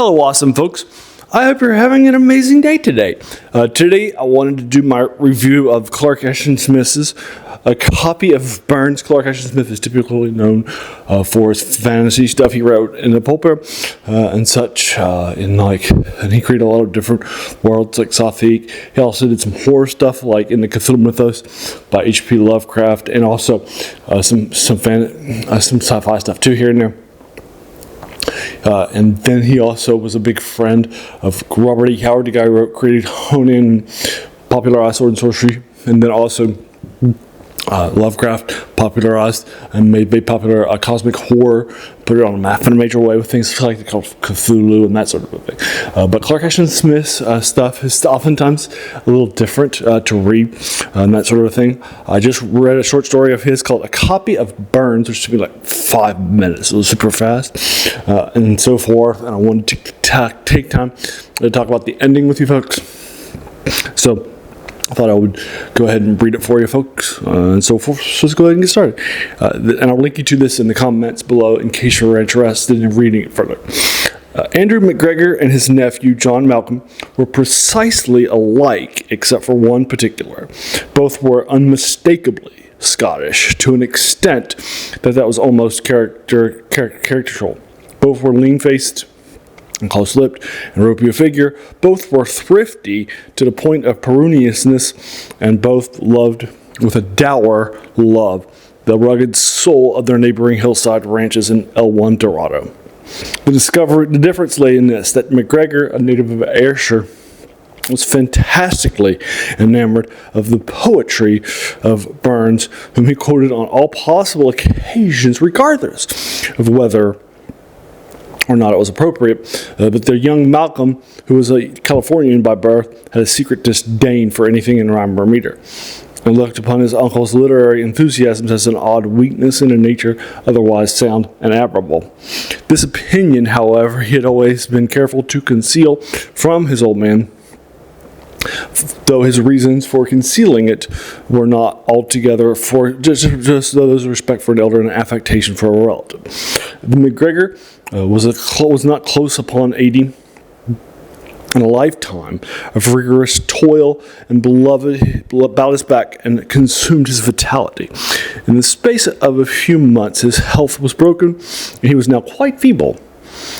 Hello, awesome folks. I hope you're having an amazing day today. Today, I wanted to do my review of Clark Ashton Smith's a copy of Burns. Clark Ashton Smith is typically known for his fantasy stuff he wrote in the pulp-era and such. And he created a lot of different worlds like Gothic. He also did some horror stuff like in the Cthulhu Mythos by H.P. Lovecraft, and also some sci-fi stuff too here and there. And then he also was a big friend of Robert E. Howard, the guy who created Conan, popularized sword and sorcery, and then also Lovecraft popularized and made popular cosmic horror, put it on a map in a major way with things like Cthulhu and that sort of thing. But Clark Ashton Smith's stuff is oftentimes a little different to read and that sort of thing. I just read a short story of his called A Copy of Burns, which took me like 5 minutes. It was super fast and so forth. And I wanted to take time to talk about the ending with you folks. So I thought I would go ahead and read it for you folks, and so forth. So let's go ahead and get started. And I'll link you to this in the comments below in case you're interested in reading it further. Andrew McGregor and his nephew, John Malcolm, were precisely alike except for one particular. Both were unmistakably Scottish to an extent that was almost caricatural. Both were lean-faced and close-lipped and ropey of figure. Both were thrifty to the point of parsimoniousness, and both loved with a dour love the rugged soul of their neighboring hillside ranches in L1 Dorado. The difference lay in this, that McGregor, a native of Ayrshire, was fantastically enamored of the poetry of Burns, whom he quoted on all possible occasions, regardless of whether or not it was appropriate, but their young Malcolm, who was a Californian by birth, had a secret disdain for anything in rhyme or meter, and looked upon his uncle's literary enthusiasms as an odd weakness in a nature otherwise sound and admirable. This opinion, however, he had always been careful to conceal from his old man, though his reasons for concealing it were not altogether for just those respect for an elder and an affectation for a relative. McGregor was not close upon 80 in a lifetime of rigorous toil, and beloved bowed his back and consumed his vitality. In the space of a few months, his health was broken, and he was now quite feeble.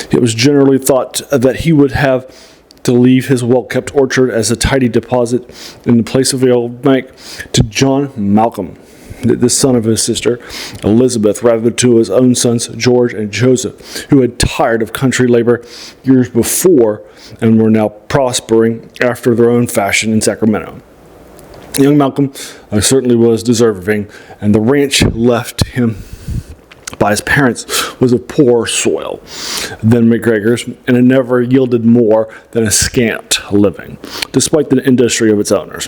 It was generally thought that he would have to leave his well-kept orchard as a tidy deposit in the place of the old bank to John Malcolm, the son of his sister Elizabeth, rather to his own sons George and Joseph, who had tired of country labor years before and were now prospering after their own fashion in Sacramento. Young Malcolm certainly was deserving, and the ranch left him by his parents was of poorer soil than McGregor's, and it never yielded more than a scant living, despite the industry of its owners.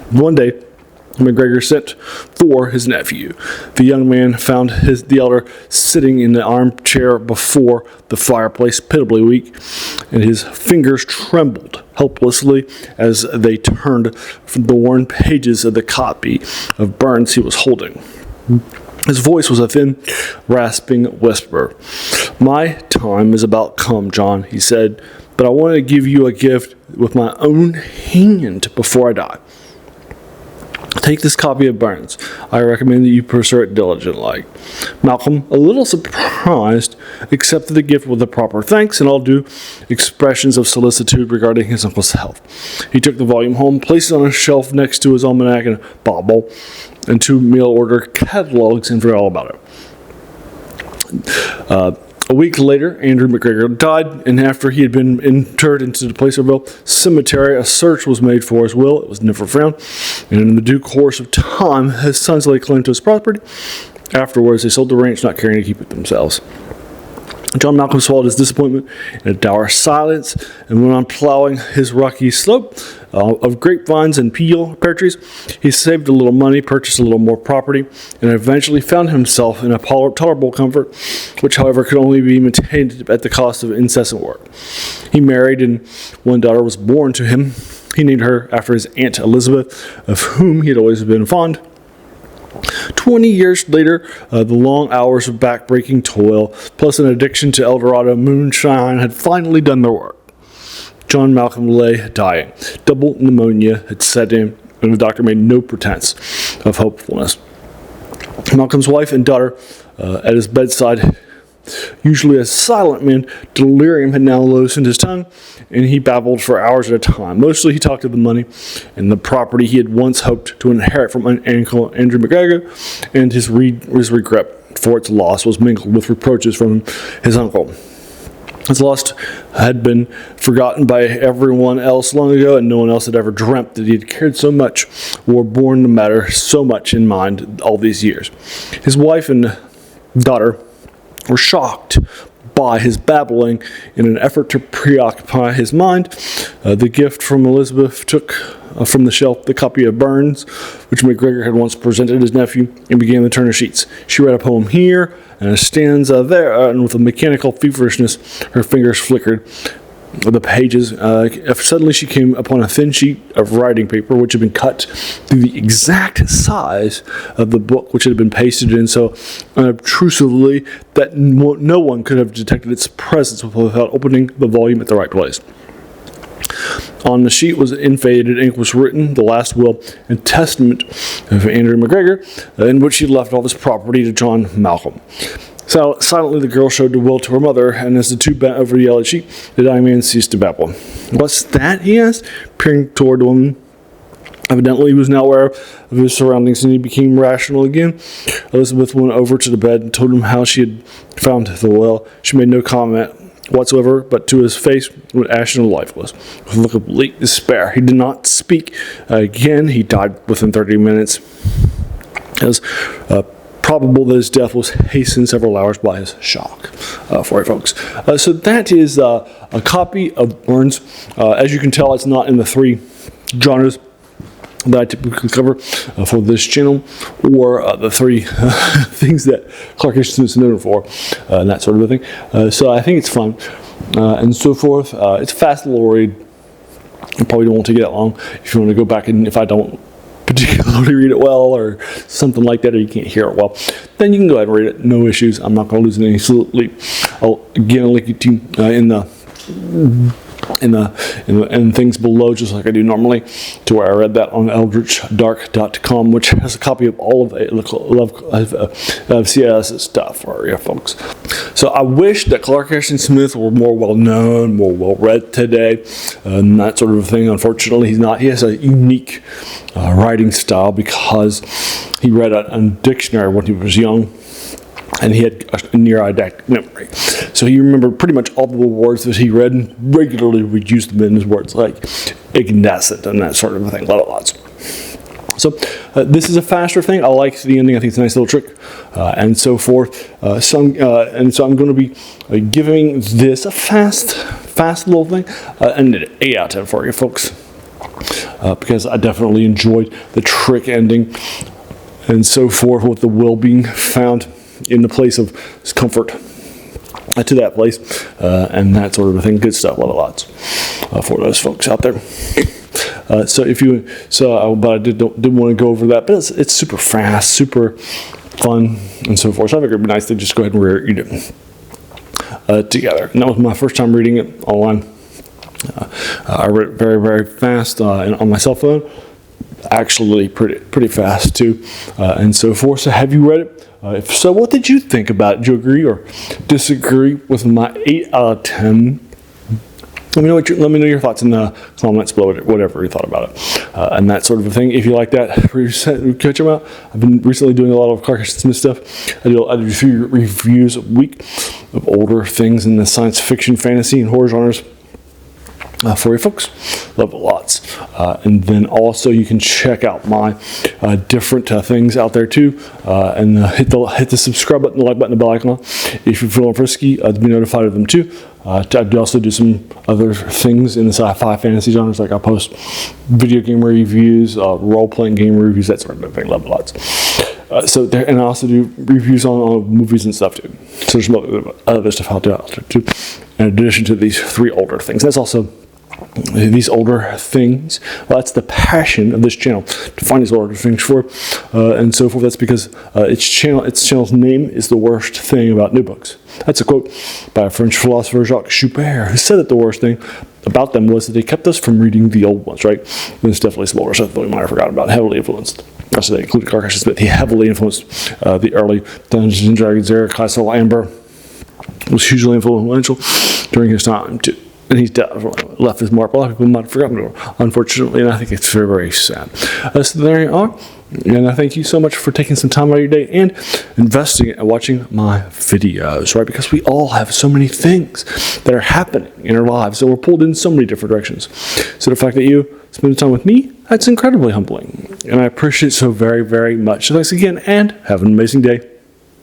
One day, McGregor sent for his nephew. The young man found the elder sitting in the armchair before the fireplace, pitiably weak, and his fingers trembled helplessly as they turned from the worn pages of the copy of Burns he was holding. His voice was a thin, rasping whisper. "My time is about come, John," he said, "but I want to give you a gift with my own hand before I die. Take this copy of Burns. I recommend that you pursue it diligently." Malcolm, a little surprised, accepted the gift with a proper thanks and all due expressions of solicitude regarding his uncle's health. He took the volume home, placed it on a shelf next to his almanac and Bible, and 2 mail-order catalogs, and forgot all about it. A week later, Andrew McGregor died, and after he had been interred into the Placerville Cemetery, a search was made for his will. It was never found, and in the due course of time, his sons laid claim to his property. Afterwards, they sold the ranch, not caring to keep it themselves. John Malcolm swallowed his disappointment in a dour silence and went on plowing his rocky slope of grapevines and pear trees. He saved a little money, purchased a little more property, and eventually found himself in a tolerable comfort, which, however, could only be maintained at the cost of incessant work. He married, and one daughter was born to him. He named her after his Aunt Elizabeth, of whom he had always been fond. 20 years later, the long hours of backbreaking toil, plus an addiction to Eldorado moonshine, had finally done their work. John Malcolm lay dying. Double pneumonia had set in, and the doctor made no pretense of hopefulness. Malcolm's wife and daughter at his bedside, usually a silent man, delirium had now loosened his tongue, and he babbled for hours at a time. Mostly he talked of the money and the property he had once hoped to inherit from Uncle Andrew McGregor, and his regret for its loss was mingled with reproaches from his uncle. His loss had been forgotten by everyone else long ago, and no one else had ever dreamt that he had cared so much or borne the matter so much in mind all these years. His wife and daughter were shocked by his babbling. In an effort to preoccupy his mind, the gift from Elizabeth took from the shelf the copy of Burns, which McGregor had once presented his nephew, and began to turn the sheets. She read a poem here and a stanza there, and with a mechanical feverishness, her fingers flickered the pages. Suddenly she came upon a thin sheet of writing paper which had been cut to the exact size of the book, which had been pasted in so unobtrusively that no one could have detected its presence without opening the volume at the right place. On the sheet was in faded ink was written the last will and testament of Andrew McGregor, in which he left all his property to John Malcolm. So silently the girl showed the will to her mother, and as the two bent over the yellow sheet, the dying man ceased to babble. "What's that?" he asked, peering toward the woman. Evidently he was now aware of his surroundings, and he became rational again. Elizabeth went over to the bed and told him how she had found the will. She made no comment whatsoever, but to his face went ashen and lifeless, with a look of bleak despair. He did not speak again. He died within 30 minutes. It was probable that his death was hastened several hours by his shock, for you folks. So that is a copy of Burns. As you can tell, it's not in the three genres that I typically cover for this channel, or the three things that Clark Ashton Smith is known for, and that sort of a thing. So I think it's fun, and so forth. It's a fast little read. It probably don't take it that long. If you want to go back, and if I don't particularly read it well or something like that, or you can't hear it well, then you can go ahead and read it. No issues. I'm not going to lose any sleep. I'll again link you to in things below, just like I do normally, to where I read that on eldritchdark.com, which has a copy of all of CS's stuff for you folks. So I wish that Clark Ashton Smith were more well known, more well read today, and that sort of thing. Unfortunately, he's not. He has a unique writing style because he read a dictionary when he was young, and he had a near eidetic memory. So he remembered pretty much all the words that he read and regularly would use them in his words, like ignescent and that sort of thing, lots. So this is a faster thing. I like the ending. I think it's a nice little trick, and so forth. So I'm going to be giving this a fast little thing, and an 8 out of 10 for you folks, because I definitely enjoyed the trick ending and so forth, with the will being found in the place of comfort to that place, and that sort of a thing. Good stuff, lots for those folks out there. But I didn't want to go over that, but it's super fast, super fun, and so forth. So I figured it'd be nice to just go ahead and read it together. And that was my first time reading it online. I read it very, very fast on my cell phone. Actually, pretty fast too, and so forth. So have you read it? If so, what did you think about it? Do you agree or disagree with my 8 out of 10? Let me know your thoughts in the comments below, whatever you thought about it, and that sort of a thing. If you like that, catch them out. I've been recently doing a lot of Clark Ashton Smith stuff. I do a few reviews a week of older things in the science fiction, fantasy, and horror genres. For you folks, love it lots. And then also you can check out my different things out there too, and hit the subscribe button, the like button, the bell icon if you're feeling frisky to be notified of them too. I also do some other things in the sci-fi fantasy genres, like I post video game reviews, role-playing game reviews, that sort of thing. Love it lots. And I also do reviews on movies and stuff too. So there's other stuff out there too, in addition to these 3 older things. That's also these older things. Well, that's the passion of this channel, to find these older things for, and so forth. That's because its channel's name is The Worst Thing About New Books. That's a quote by French philosopher Jacques Joubert, who said that the worst thing about them was that they kept us from reading the old ones, right? And it's definitely some older stuff that we might have forgotten about, heavily influenced. So they included Clark Ashton Smith. He heavily influenced the early Dungeons and Dragons era. Castle Amber was hugely influential during his time, too. And he's definitely left his mark. A lot of people might have forgotten it, unfortunately, and I think it's very, very sad. So there you are. And I thank you so much for taking some time out of your day and investing and watching my videos, right? Because we all have so many things that are happening in our lives, so we're pulled in so many different directions. So the fact that you spend time with me, that's incredibly humbling. And I appreciate it so very, very much. So thanks again, and have an amazing day.